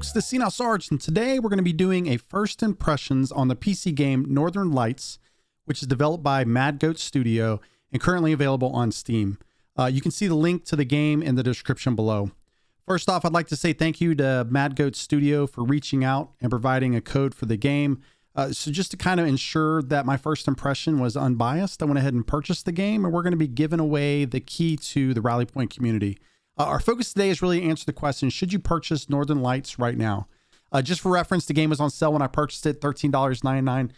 folks, this is SenileSarge, and today we're going to be doing a first impressions on the PC game Northern Lights, which is developed by Mad Goat Studio and currently available on Steam. You can see the link to the game in the description below. First off, I'd like to say thank you to Mad Goat Studio for reaching out and providing a code for the game. So just to kind of ensure that my first impression was unbiased, I went ahead and purchased the game, and we're going to be giving away the key to the Rally Point community. Our focus today is really to answer the question, should you purchase Northern Lights right now? Just for reference, the game was on sale when I purchased it, $13.99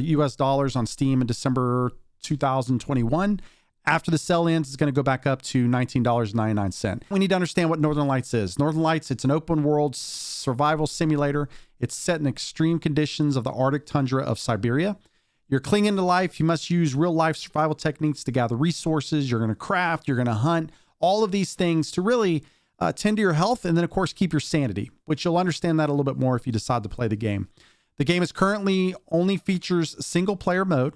US dollars on Steam in December 2021. After the sale ends, it's going to go back up to $19.99. We need to understand what Northern Lights is. Northern Lights, it's an open world survival simulator. It's set in extreme conditions of the Arctic tundra of Siberia. You're clinging to life. You must use real life survival techniques to gather resources. You're going to craft, you're going to hunt, all of these things to really tend to your health, and then of course keep your sanity, which you'll understand that a little bit more if you decide to play the game. The game is currently only features single player mode.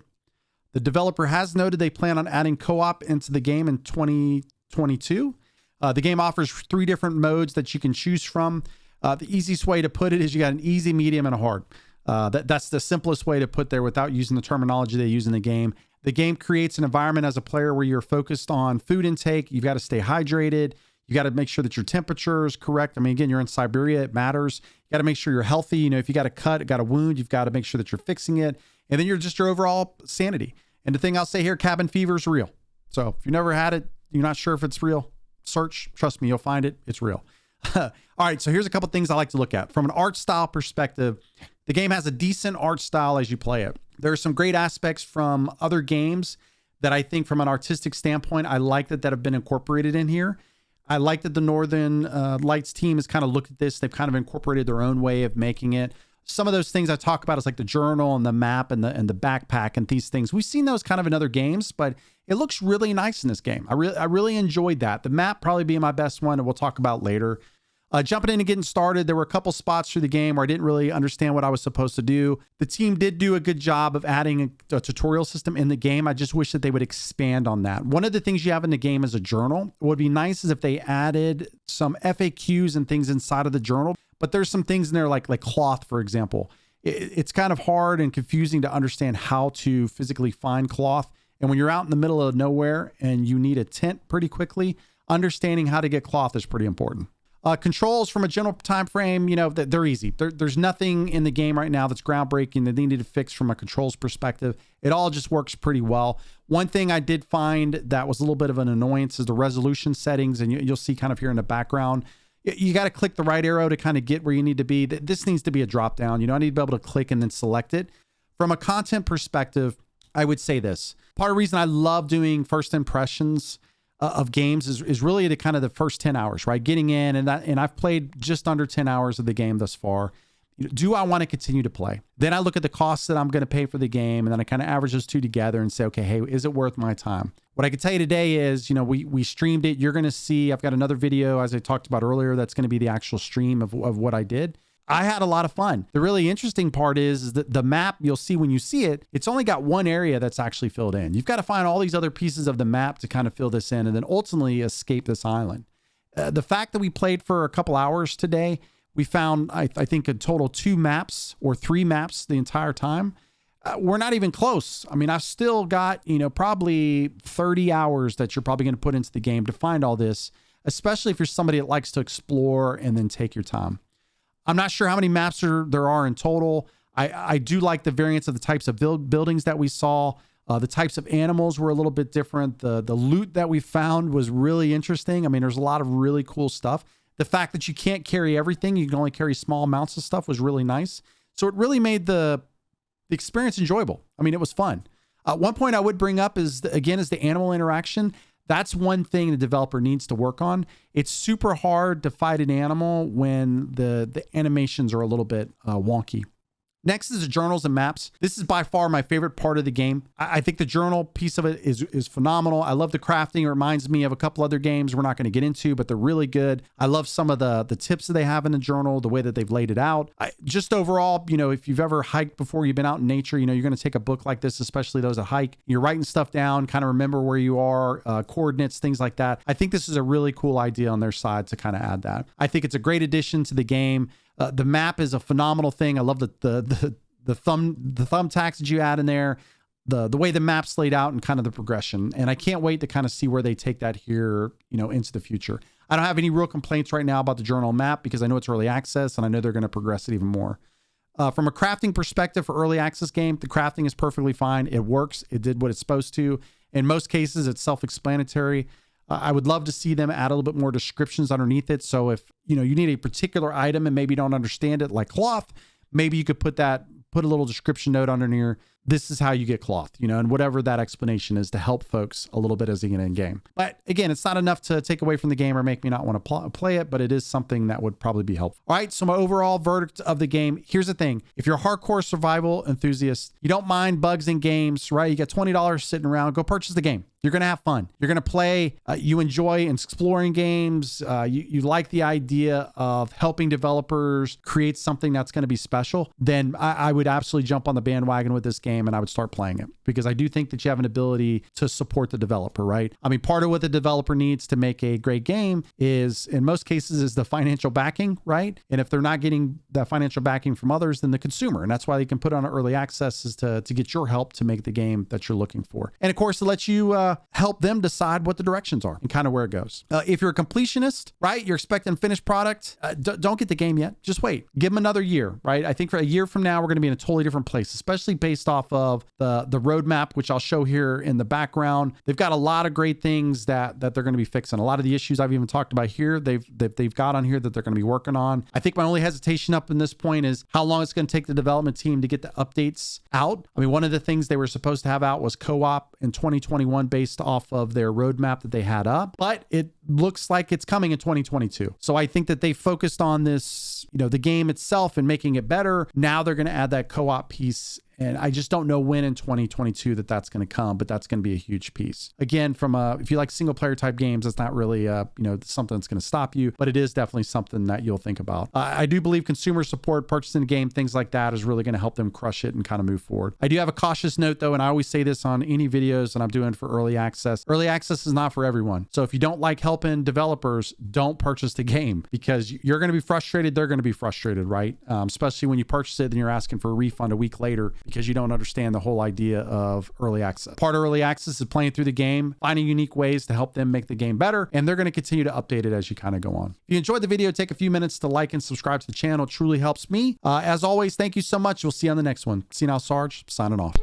The developer has noted they plan on adding co-op into the game in 2022. The game offers 3 different modes that you can choose from. The easiest way to put it is you got an easy, medium, and a hard. That's the simplest way to put there without using the terminology they use in the game. The game creates an environment as a player where you're focused on food intake. You've got to stay hydrated. You got to make sure that your temperature is correct. I mean, again, you're in Siberia, it matters. You got to make sure you're healthy. You know, if you got a cut, got a wound, you've got to make sure that you're fixing it. And then your overall sanity. And the thing I'll say here, cabin fever is real. So if you've never had it, you're not sure if it's real, search, trust me, you'll find it. It's real. All right, so here's a couple things I like to look at. From an art style perspective, the game has a decent art style as you play it. There are some great aspects from other games that I think from an artistic standpoint, I like that have been incorporated in here. I like that the Northern Lights team has kind of looked at this. They've kind of incorporated their own way of making it. Some of those things I talk about is like the journal and the map and the backpack and these things. We've seen those kind of in other games, but it looks really nice in this game. I really enjoyed that. The map probably being my best one, and we'll talk about later. Jumping in and getting started, there were a couple spots through the game where I didn't really understand what I was supposed to do. The team did do a good job of adding a tutorial system in the game. I just wish that they would expand on that. One of the things you have in the game is a journal. What would be nice is if they added some FAQs and things inside of the journal, but there's some things in there like cloth, for example. It's kind of hard and confusing to understand how to physically find cloth. And when you're out in the middle of nowhere and you need a tent pretty quickly, understanding how to get cloth is pretty important. Controls from a general time frame, you know, they're easy. There's nothing in the game right now that's groundbreaking that they need to fix from a controls perspective. It all just works pretty well. One thing I did find that was a little bit of an annoyance is the resolution settings, and you'll see kind of here in the background. You got to click the right arrow to kind of get where you need to be. This needs to be a drop down. You know, I need to be able to click and then select it. From a content perspective, I would say this. Part of the reason I love doing first impressions of games is really the kind of the first 10 hours, right? Getting in and I've played just under 10 hours of the game thus far. Do I want to continue to play? Then I look at the costs that I'm going to pay for the game, and then I kind of average those two together and say, okay, hey, is it worth my time? What I can tell you today is, you know, we streamed it. You're going to see, I've got another video, as I talked about earlier, that's going to be the actual stream of what I did. I had a lot of fun. The really interesting part is that the map, you'll see when you see it, it's only got one area that's actually filled in. You've got to find all these other pieces of the map to kind of fill this in and then ultimately escape this island. The fact that we played for a couple hours today, we found, I think, a total 2 maps or 3 maps the entire time. We're not even close. I mean, I've still got, you know, probably 30 hours that you're probably going to put into the game to find all this, especially if you're somebody that likes to explore and then take your time. I'm not sure how many maps there are in total. I do like the variants of the types of buildings that we saw. The types of animals were a little bit different. The loot that we found was really interesting. I mean, there's a lot of really cool stuff. The fact that you can't carry everything, you can only carry small amounts of stuff was really nice. So it really made the experience enjoyable. I mean, it was fun. One point I would bring up is the animal interaction. That's one thing the developer needs to work on. It's super hard to fight an animal when the animations are a little bit wonky. Next is the journals and maps. This is by far my favorite part of the game. I think the journal piece of it is phenomenal. I love the crafting. It reminds me of a couple other games we're not going to get into, but they're really good. I love some of the tips that they have in the journal, the way that they've laid it out. Just overall, you know, if you've ever hiked before, you've been out in nature, you know, you're going to take a book like this, especially those that hike. You're writing stuff down, kind of remember where you are, coordinates, things like that. I think this is a really cool idea on their side to kind of add that. I think it's a great addition to the game. The map is a phenomenal thing. I love the thumbtacks that you add in there, the way the map's laid out and kind of the progression. And I can't wait to kind of see where they take that here, you know, into the future. I don't have any real complaints right now about the journal map because I know it's early access and I know they're going to progress it even more. From a crafting perspective for early access game, the crafting is perfectly fine. It works. It did what it's supposed to. In most cases, it's self-explanatory. I would love to see them add a little bit more descriptions underneath it. So if, you know, you need a particular item and maybe don't understand it, like cloth, maybe you could put a little description note under here. This is how you get cloth, you know, and whatever that explanation is to help folks a little bit as they get in game. But again, it's not enough to take away from the game or make me not want to play it, but it is something that would probably be helpful. All right, so my overall verdict of the game, here's the thing. If you're a hardcore survival enthusiast, you don't mind bugs in games, right? You got $20 sitting around, go purchase the game. You're going to have fun. You're going to play. You enjoy exploring games. You like the idea of helping developers create something that's going to be special. Then I would absolutely jump on the bandwagon with this game and I would start playing it because I do think that you have an ability to support the developer, right? I mean, part of what the developer needs to make a great game is, in most cases, is the financial backing, right? And if they're not getting that financial backing from others, then the consumer. And that's why they can put on early access is to get your help to make the game that you're looking for. And of course, it lets you help them decide what the directions are and kind of where it goes. If you're a completionist, right, you're expecting finished product, don't get the game yet. Just wait. Give them another year, right? I think for a year from now, we're going to be in a totally different place, especially based off of the roadmap, which I'll show here in the background. They've got a lot of great things that they're going to be fixing. A lot of the issues I've even talked about here, they've got on here that they're going to be working on. I think my only hesitation up in this point is how long it's going to take the development team to get the updates out. I mean, one of the things they were supposed to have out was co-op in 2021 based off of their roadmap that they had up, but it looks like it's coming in 2022. So I think that they focused on this, you know, the game itself and making it better. Now they're going to add that co-op piece. And I just don't know when in 2022 that's going to come, but that's going to be a huge piece. Again, if you like single player type games, it's not really, something that's going to stop you, but it is definitely something that you'll think about. I do believe consumer support, purchasing a game, things like that is really going to help them crush it and kind of move forward. I do have a cautious note though, and I always say this on any videos that I'm doing for early access. Early access is not for everyone. So if you don't like helping developers, don't purchase the game because you're going to be frustrated. They're going to be frustrated, right? Especially when you purchase it and you're asking for a refund a week later because you don't understand the whole idea of early access. Part of early access is playing through the game, finding unique ways to help them make the game better, and they're going to continue to update it as you kind of go on. If you enjoyed the video, take a few minutes to like and subscribe to the channel. It truly helps me. As always, thank you so much. We'll see you on the next one. SenileSarge, signing off.